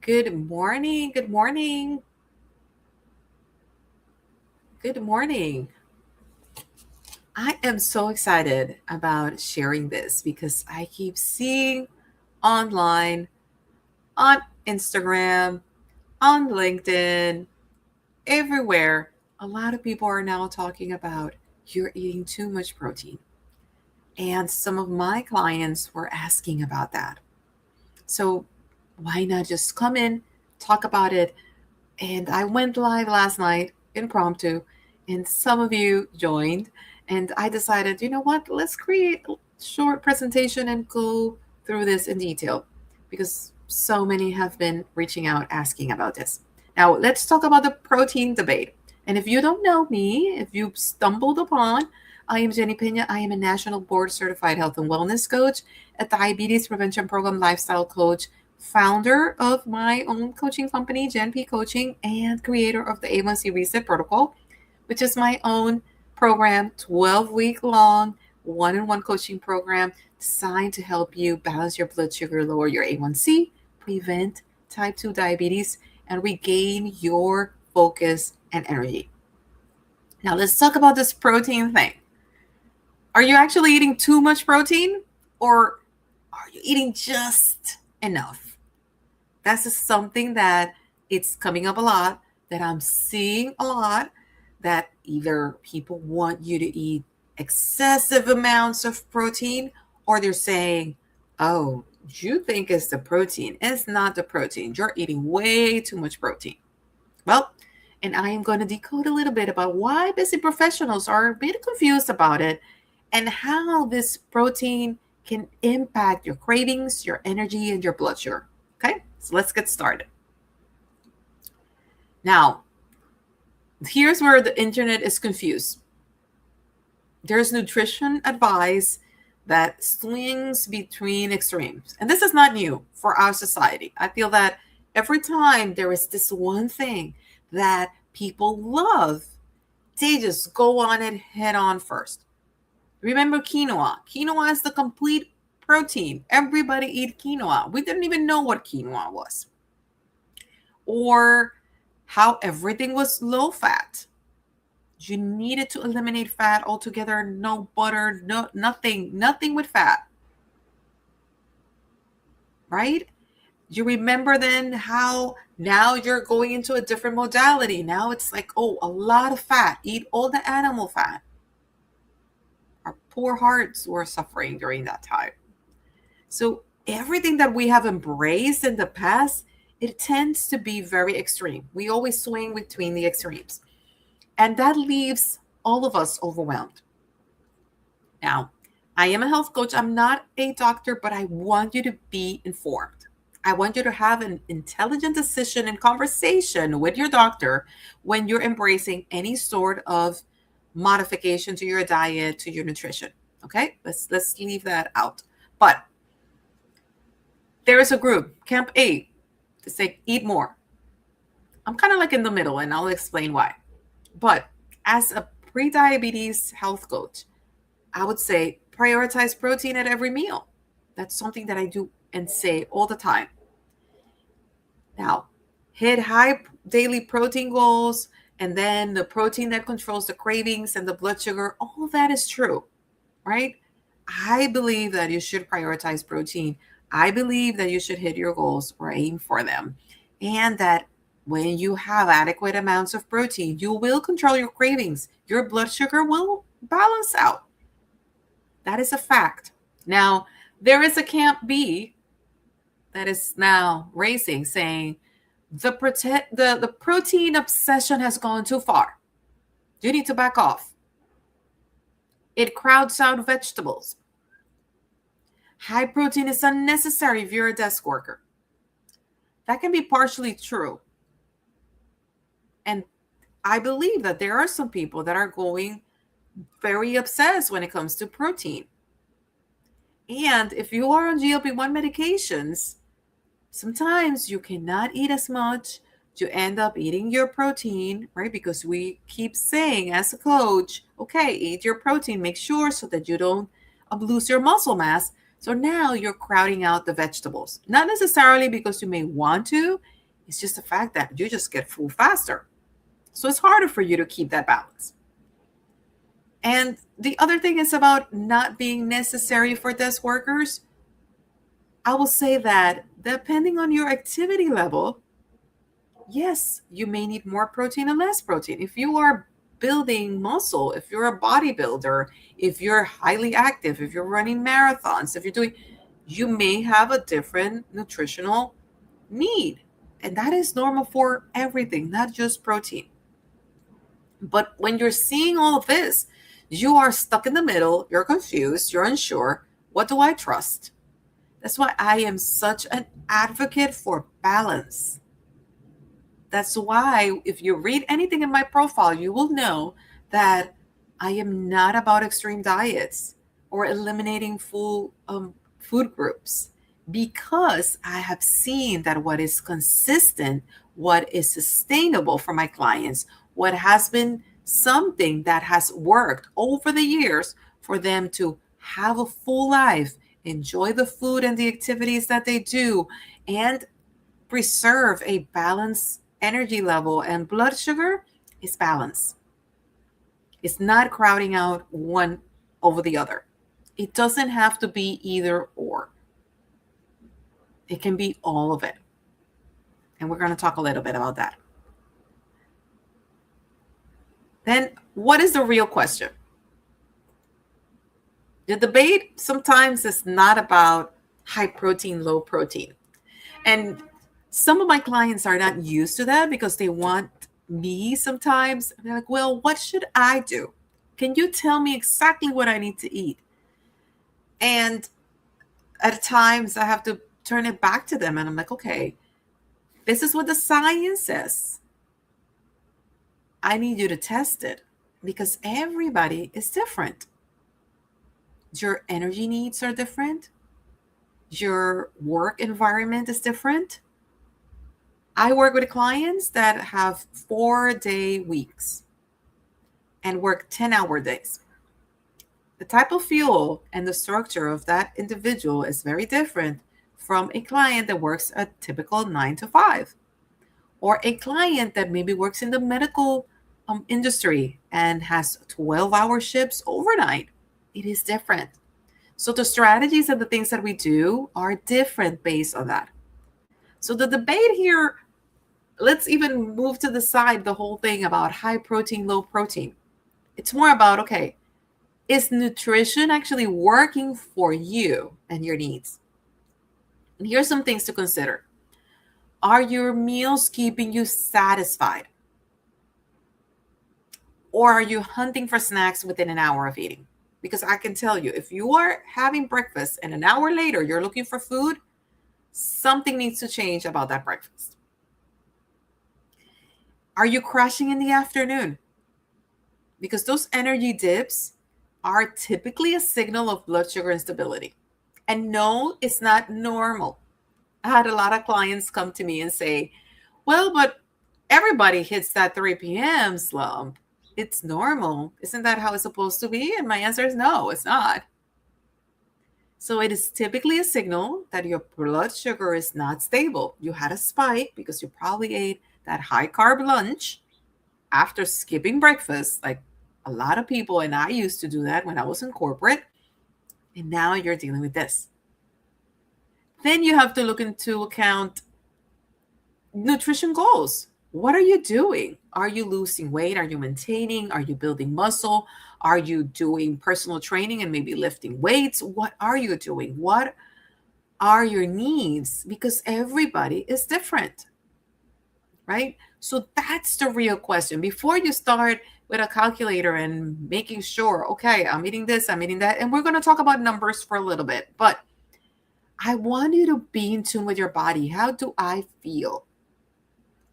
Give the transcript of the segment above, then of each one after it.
Good morning. Good morning. Good morning. I am so excited about sharing this because I keep seeing online, on Instagram, on LinkedIn, everywhere, a lot of people are now talking about you're eating too much protein. And some of my clients were asking about that. So why not just come in, talk about it, and I went live last night, impromptu, and some of you joined. And I decided, you know what, let's create a short presentation and go through this in detail because so many have been reaching out asking about this. Now, let's talk about the protein debate. And if you don't know me, if you've stumbled upon, I am Jenny Pena. I am a national board certified health and wellness coach, a diabetes prevention program lifestyle coach, founder of my own coaching company, Gen P Coaching, and creator of the A1C Reset Protocol, which is my own program, 12-week long one-on-one coaching program designed to help you balance your blood sugar, lower your A1C, prevent type 2 diabetes, and regain your focus and energy. Now, let's talk about this protein thing. Are you actually eating too much protein, or are you eating just enough? That's just something that it's coming up a lot, that I'm seeing a lot, that either people want you to eat excessive amounts of protein, or they're saying, oh, you think it's the protein. It's not the protein. You're eating way too much protein. Well, and I am going to decode a little bit about why busy professionals are a bit confused about it and how this protein can impact your cravings, your energy, and your blood sugar. Okay, so let's get started. Now, here's where the internet is confused. There's nutrition advice that swings between extremes. And this is not new for our society. I feel that every time there is this one thing that people love, they just go on it head on first. Remember quinoa. Quinoa is the complete protein. Everybody eat quinoa. We didn't even know what quinoa was. Or how everything was low fat. You needed to eliminate fat altogether. No butter, no nothing with fat. Right? You remember then how now you're going into a different modality. Now it's like, oh, a lot of fat. Eat all the animal fat. Our poor hearts were suffering during that time. So everything that we have embraced in the past, it tends to be very extreme. We always swing between the extremes. And that leaves all of us overwhelmed. Now, I am a health coach. I'm not a doctor, but I want you to be informed. I want you to have an intelligent decision and conversation with your doctor when you're embracing any sort of modification to your diet, to your nutrition. Okay? Let's leave that out. But there is a group, Camp 8, to say eat more. I'm kind of like in the middle, and I'll explain why. But as a pre-diabetes health coach, I would say prioritize protein at every meal. That's something that I do and say all the time. Now, hit high daily protein goals, and then the protein that controls the cravings and the blood sugar, all of that is true, right? I believe that you should prioritize protein. I believe that you should hit your goals or aim for them. And that when you have adequate amounts of protein, you will control your cravings. Your blood sugar will balance out. That is a fact. Now, there is a Camp B that is now racing, saying the protein obsession has gone too far. You need to back off. It crowds out vegetables. High protein is unnecessary if you're a desk worker. That can be partially true. And I believe that there are some people that are going very obsessed when it comes to protein. And if you are on GLP-1 medications, sometimes you cannot eat as much. You end up eating your protein, right? Because we keep saying as a coach, okay, eat your protein, make sure so that you don't lose your muscle mass. So now you're crowding out the vegetables, not necessarily because you may want to, it's just the fact that you just get full faster. So it's harder for you to keep that balance. And the other thing is about not being necessary for desk workers. I will say that depending on your activity level, yes, you may need more protein and less protein. If you are building muscle, if you're a bodybuilder, if you're highly active, if you're running marathons, if you're doing, you may have a different nutritional need. And that is normal for everything, not just protein. But when you're seeing all of this, you are stuck in the middle, you're confused, you're unsure. What do I trust? That's why I am such an advocate for balance. That's why if you read anything in my profile, you will know that I am not about extreme diets or eliminating full food groups, because I have seen that what is consistent, what is sustainable for my clients, what has been something that has worked over the years for them to have a full life, enjoy the food and the activities that they do, and preserve a balanced energy level and blood sugar is balance. It's not crowding out one over the other. It doesn't have to be either or. It can be all of it. And we're going to talk a little bit about that. Then, what is the real question? The debate sometimes is not about high protein, low protein. And some of my clients are not used to that because they want me sometimes. They're like, well, what should I do? Can you tell me exactly what I need to eat? And at times I have to turn it back to them. And I'm like, okay, this is what the science says. I need you to test it because everybody is different. Your energy needs are different. Your work environment is different. I work with clients that have 4-day weeks and work 10-hour days. The type of fuel and the structure of that individual is very different from a client that works a typical 9 to 5, or a client that maybe works in the medical industry and has 12-hour shifts overnight. It is different. So the strategies and the things that we do are different based on that. So the debate here, let's even move to the side the whole thing about high protein, low protein. It's more about, okay, is nutrition actually working for you and your needs? And here's some things to consider. Are your meals keeping you satisfied? Or are you hunting for snacks within an hour of eating? Because I can tell you, if you are having breakfast and an hour later you're looking for food, something needs to change about that breakfast. Are you crashing in the afternoon? Because those energy dips are typically a signal of blood sugar instability. And no, it's not normal. I had a lot of clients come to me and say, well, but everybody hits that 3 p.m. slump. It's normal. Isn't that how it's supposed to be? And my answer is no, it's not. So it is typically a signal that your blood sugar is not stable. You had a spike because you probably ate that high carb lunch after skipping breakfast, like a lot of people, and I used to do that when I was in corporate, and now you're dealing with this. Then you have to look into account nutrition goals. What are you doing? Are you losing weight? Are you maintaining? Are you building muscle? Are you doing personal training and maybe lifting weights? What are you doing? What are your needs? Because everybody is different, right? So that's the real question. Before you start with a calculator and making sure, okay, I'm eating this, I'm eating that, and we're going to talk about numbers for a little bit, but I want you to be in tune with your body. How do I feel?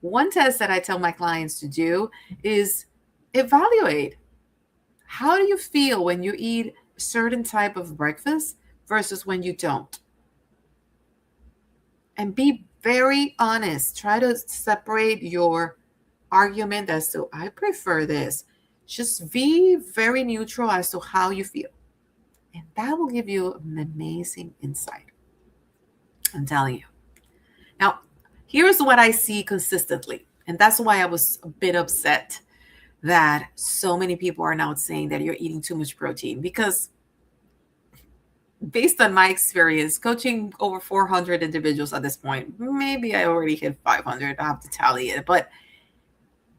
One test that I tell my clients to do is evaluate. How do you feel when you eat a certain type of breakfast versus when you don't? And be very honest. Try to separate your argument as to, I prefer this. Just be very neutral as to how you feel. And that will give you an amazing insight. I'm telling you. Now, here's what I see consistently. And that's why I was a bit upset that so many people are now saying that you're eating too much protein, because based on my experience coaching over 400 individuals at this point, maybe I already hit 500, I have to tally it, but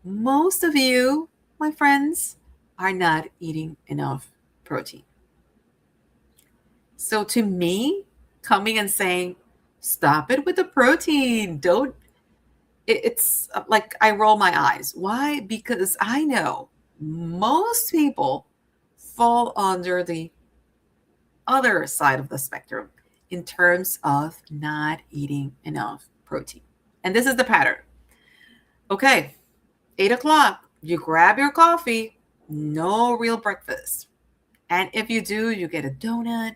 most of you, my friends, are not eating enough protein. So to me, coming and saying, stop it with the protein, don't, it's like I roll my eyes. Why? Because I know most people fall under the other side of the spectrum in terms of not eating enough protein. And this is the pattern. Okay, 8 o'clock, you grab your coffee, no real breakfast. And if you do, you get a donut,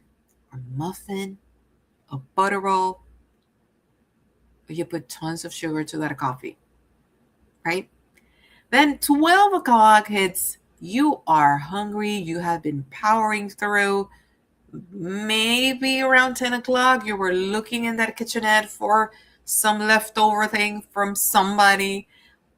a muffin, a butter roll, or you put tons of sugar to that coffee, right? Then 12 o'clock hits, you are hungry, you have been powering through. Maybe around 10 o'clock, you were looking in that kitchenette for some leftover thing from somebody.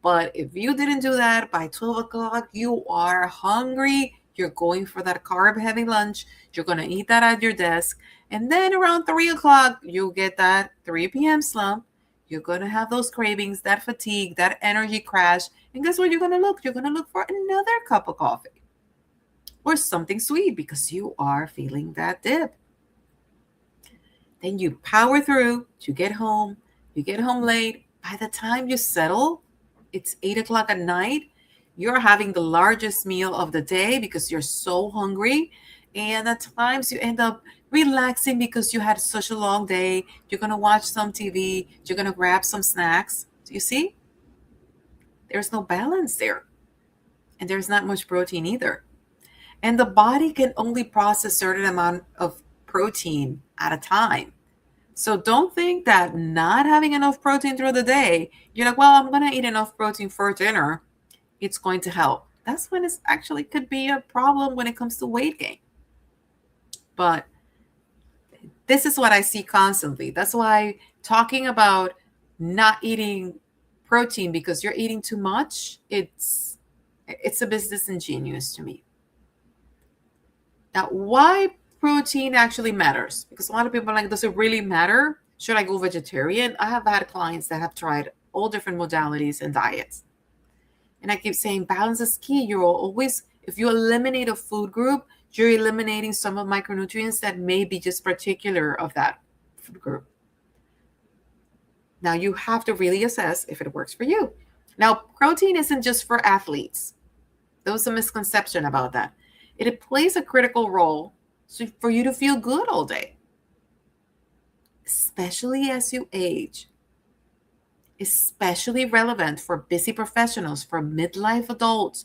But if you didn't do that by 12 o'clock, you are hungry. You're going for that carb heavy lunch. You're going to eat that at your desk. And then around 3 o'clock, you'll get that 3 p.m. slump. You're going to have those cravings, that fatigue, that energy crash. And guess what you're going to look? You're going to look for another cup of coffee or something sweet because you are feeling that dip. Then you power through, you get home late. By the time you settle, it's 8 o'clock at night. You're having the largest meal of the day because you're so hungry. And at times you end up relaxing because you had such a long day. You're going to watch some TV. You're going to grab some snacks. Do you see? There's no balance there. And there's not much protein either. And the body can only process a certain amount of protein at a time. So don't think that not having enough protein through the day, you're like, well, I'm going to eat enough protein for dinner, it's going to help. That's when it actually could be a problem when it comes to weight gain. But this is what I see constantly. That's why talking about not eating protein because you're eating too much, it's a bit disingenuous to me. Now, why protein actually matters? Because a lot of people are like, does it really matter? Should I go vegetarian? I have had clients that have tried all different modalities and diets. And I keep saying balance is key. You're always, if you eliminate a food group, you're eliminating some of micronutrients that may be just particular of that food group. Now you have to really assess if it works for you. Now, protein isn't just for athletes. There was a misconception about that. It plays a critical role for you to feel good all day, especially as you age. Especially relevant for busy professionals, for midlife adults,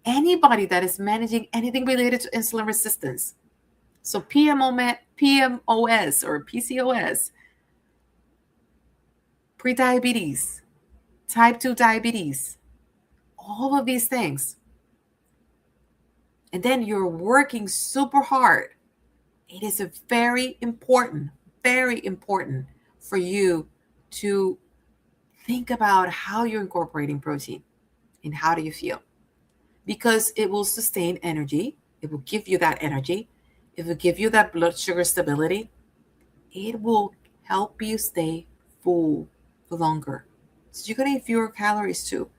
anybody that is managing anything related to insulin resistance. So PMOS or PCOS, prediabetes, type 2 diabetes, all of these things. And then you're working super hard. It is a very important for you to think about how you're incorporating protein and how do you feel. Because it will sustain energy. It will give you that energy. It will give you that blood sugar stability. It will help you stay full longer. So you're going to eat fewer calories too,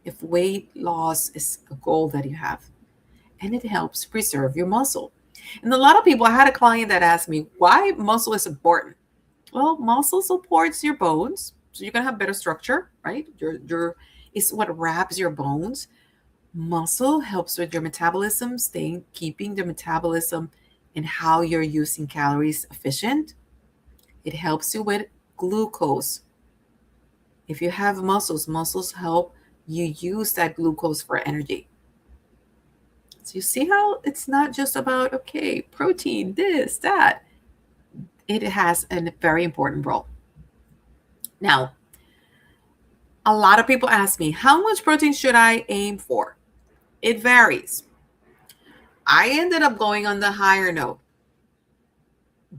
if weight loss is a goal that you have. And it helps preserve your muscle. And a lot of people, I had a client that asked me why muscle is important. Well, muscle supports your bones. So you're going to have better structure, right? It's what wraps your bones. Muscle helps with your metabolism, keeping the metabolism and how you're using calories efficient. It helps you with glucose. If you have muscles help you use that glucose for energy. So you see how it's not just about, okay, protein, this, that. It has a very important role. Now, a lot of people ask me, how much protein should I aim for? It varies. I ended up going on the higher note.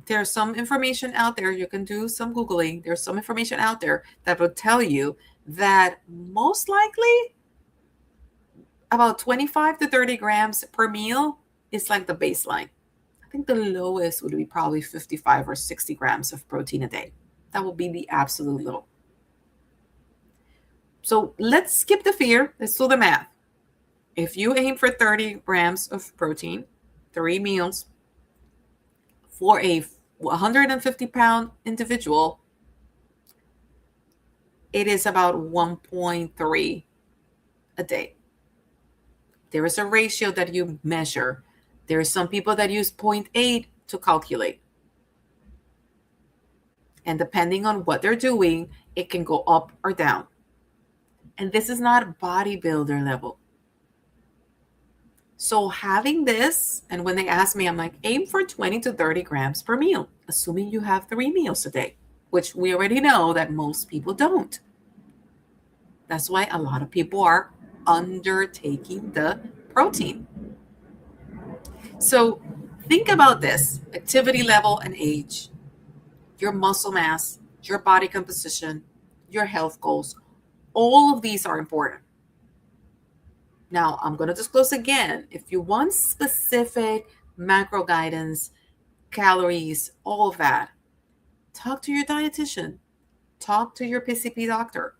There's some information out there. You can do some Googling. There's some information out there that will tell you that most likely about 25 to 30 grams per meal is like the baseline. I think the lowest would be probably 55 or 60 grams of protein a day. That will be the absolute low. So let's skip the fear. Let's do the math. If you aim for 30 grams of protein, 3 meals for a 150-pound individual, it is about 1.3 a day. There is a ratio that you measure. There are some people that use 0.8 to calculate. And depending on what they're doing, it can go up or down. And this is not bodybuilder level. So having this, and when they ask me, I'm like, aim for 20 to 30 grams per meal, assuming you have 3 meals a day, which we already know that most people don't. That's why a lot of people are undertaking the protein. So think about this: activity level and age, your muscle mass, your body composition, your health goals. All of these are important. Now, I'm going to disclose again, if you want specific macro guidance, calories, all of that, talk to your dietitian, talk to your PCP doctor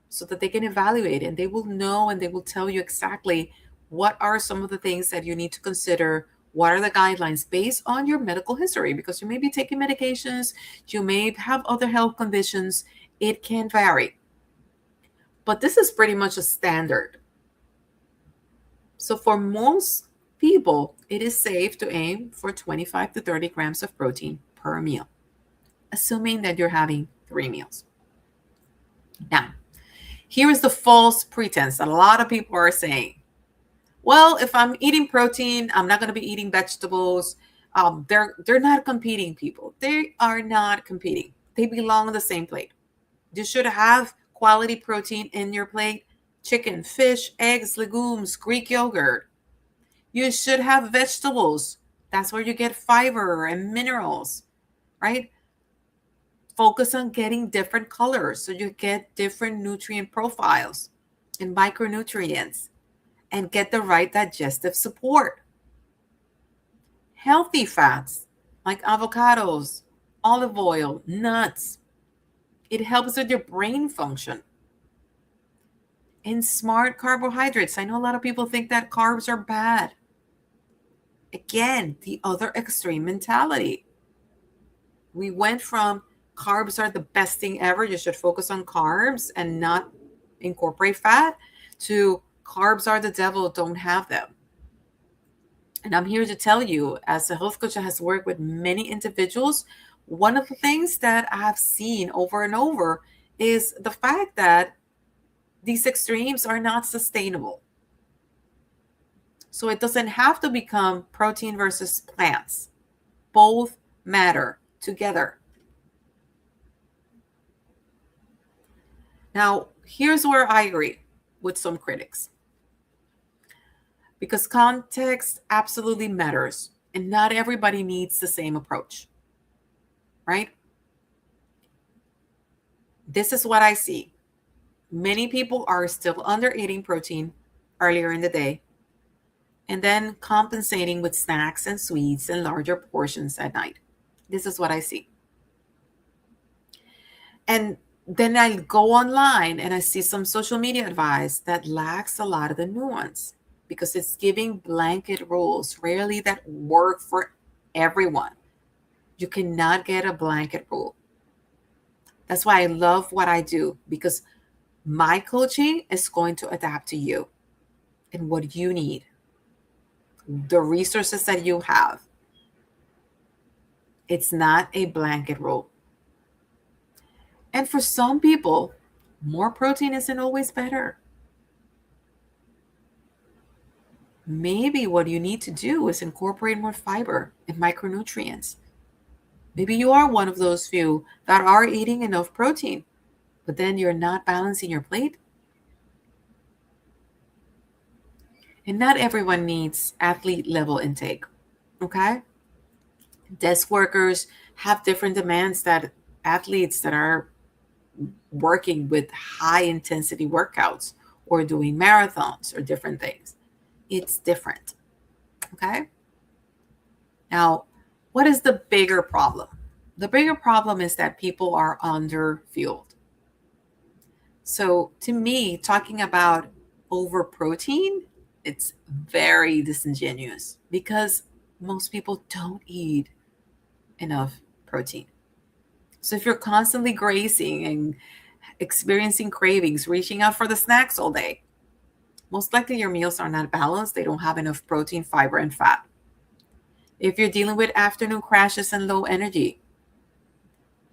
so that they can evaluate and they will know and they will tell you exactly what are some of the things that you need to consider. What are the guidelines based on your medical history? Because you may be taking medications, you may have other health conditions. It can vary. But this is pretty much a standard. So for most people, it is safe to aim for 25 to 30 grams of protein per meal, assuming that you're having 3 meals. Now, here is the false pretense that a lot of people are saying. Well, if I'm eating protein, I'm not going to be eating vegetables. They're not competing, people. They are not competing. They belong on the same plate. You should have quality protein in your plate. Chicken, fish, eggs, legumes, Greek yogurt. You should have vegetables. That's where you get fiber and minerals, right? Focus on getting different colors so you get different nutrient profiles and micronutrients and get the right digestive support. Healthy fats like avocados, olive oil, nuts. It helps with your brain function. And smart carbohydrates. I know a lot of people think that carbs are bad. Again, the other extreme mentality. We went from carbs are the best thing ever, you should focus on carbs and not incorporate fat, to carbs are the devil, don't have them. And I'm here to tell you, as a health coach that has worked with many individuals, one of the things that I've seen over and over is the fact that these extremes are not sustainable. So it doesn't have to become protein versus plants. Both matter together. Now, here's where I agree with some critics. Because context absolutely matters, and not everybody needs the same approach, right? This is what I see. Many people are still under eating protein earlier in the day and then compensating with snacks and sweets and larger portions at night. This is what I see. And then I go online and I see some social media advice that lacks a lot of the nuance because it's giving blanket rules, rarely that work for everyone. You cannot get a blanket rule. That's why I love what I do, because my coaching is going to adapt to you and what you need, the resources that you have. It's not a blanket rule. And for some people, more protein isn't always better. Maybe what you need to do is incorporate more fiber and micronutrients. Maybe you are one of those few that are eating enough protein, but then you're not balancing your plate. And not everyone needs athlete level intake. Okay? Desk workers have different demands that athletes that are working with high intensity workouts or doing marathons or different things. It's different. Okay? Now, what is the bigger problem? The bigger problem is that people are under fueled. So, to me, talking about over protein, it's very disingenuous because most people don't eat enough protein. So, if you're constantly grazing and experiencing cravings, reaching out for the snacks all day, most likely your meals are not balanced. They don't have enough protein, fiber, and fat. If you're dealing with afternoon crashes and low energy,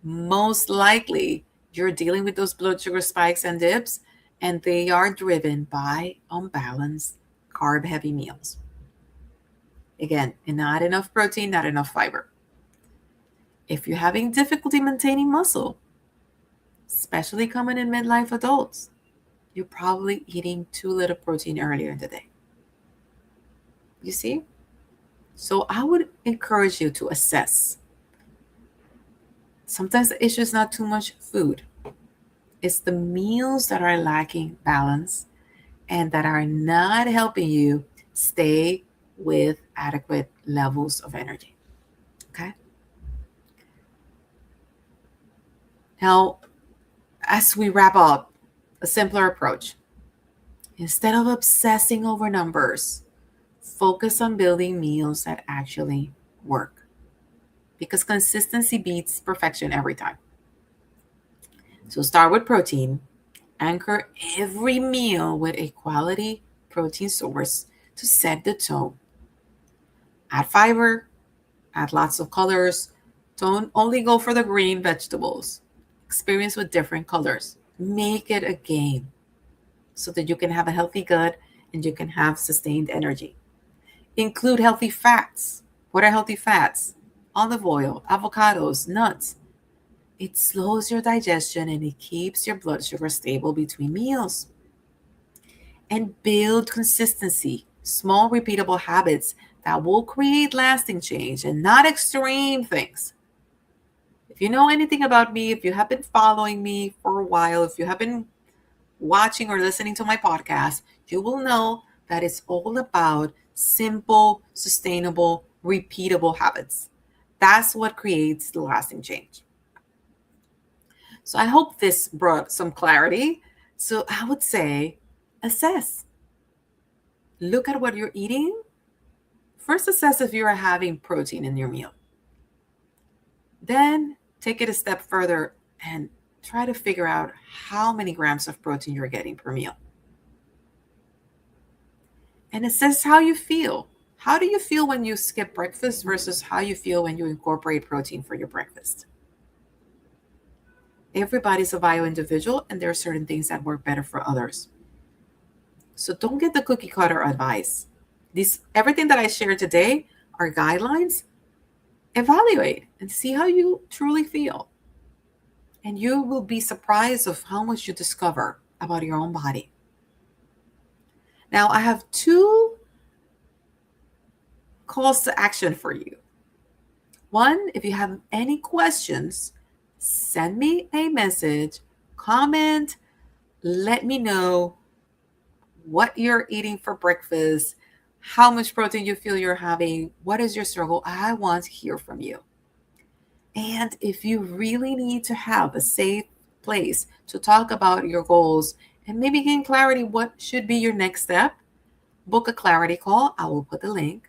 most likely you're dealing with those blood sugar spikes and dips, and they are driven by unbalanced carb heavy meals. Again, not enough protein, not enough fiber. If you're having difficulty maintaining muscle, especially common in midlife adults, you're probably eating too little protein earlier in the day. You see? So I would encourage you to assess. Sometimes the issue is not too much food. It's the meals that are lacking balance and that are not helping you stay with adequate levels of energy. Okay? Now, as we wrap up, a simpler approach. Instead of obsessing over numbers, focus on building meals that actually work. Because consistency beats perfection every time. So start with protein. Anchor every meal with a quality protein source to set the tone. Add fiber, add lots of colors. Don't only go for the green vegetables. Experience with different colors. Make it a game so that you can have a healthy gut and you can have sustained energy. Include healthy fats. What are healthy fats? Olive oil, avocados, nuts. It slows your digestion and it keeps your blood sugar stable between meals. And build consistency, small repeatable habits that will create lasting change and not extreme things. If you know anything about me, if you have been following me for a while, if you have been watching or listening to my podcast, you will know that it's all about simple, sustainable, repeatable habits. That's what creates the lasting change. So I hope this brought some clarity. So I would say assess. Look at what you're eating. First, assess if you are having protein in your meal. Then take it a step further and try to figure out how many grams of protein you're getting per meal. And assess how you feel. How do you feel when you skip breakfast versus how you feel when you incorporate protein for your breakfast? Everybody's a bio individual, and there are certain things that work better for others. So don't get the cookie cutter advice. Everything that I shared today are guidelines. Evaluate and see how you truly feel. And you will be surprised of how much you discover about your own body. Now, I have 2 calls to action for you. One, if you have any questions, send me a message, comment, let me know what you're eating for breakfast, how much protein you feel you're having, what is your struggle. I want to hear from you. And if you really need to have a safe place to talk about your goals and maybe gain clarity, what should be your next step, book a clarity call. I will put the link.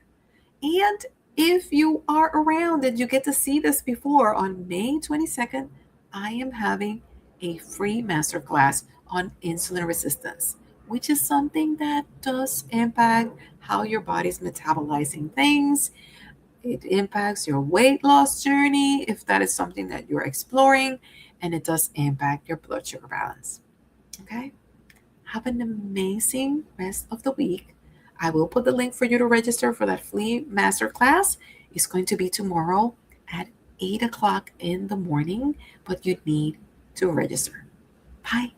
And if you are around and you get to see this before, on May 22nd, I am having a free masterclass on insulin resistance, which is something that does impact how your body's metabolizing things. It impacts your weight loss journey if that is something that you're exploring, and it does impact your blood sugar balance. Okay? Have an amazing rest of the week. I will put the link for you to register for that free masterclass. It's going to be tomorrow at 8 o'clock in the morning, but you need to register. Bye.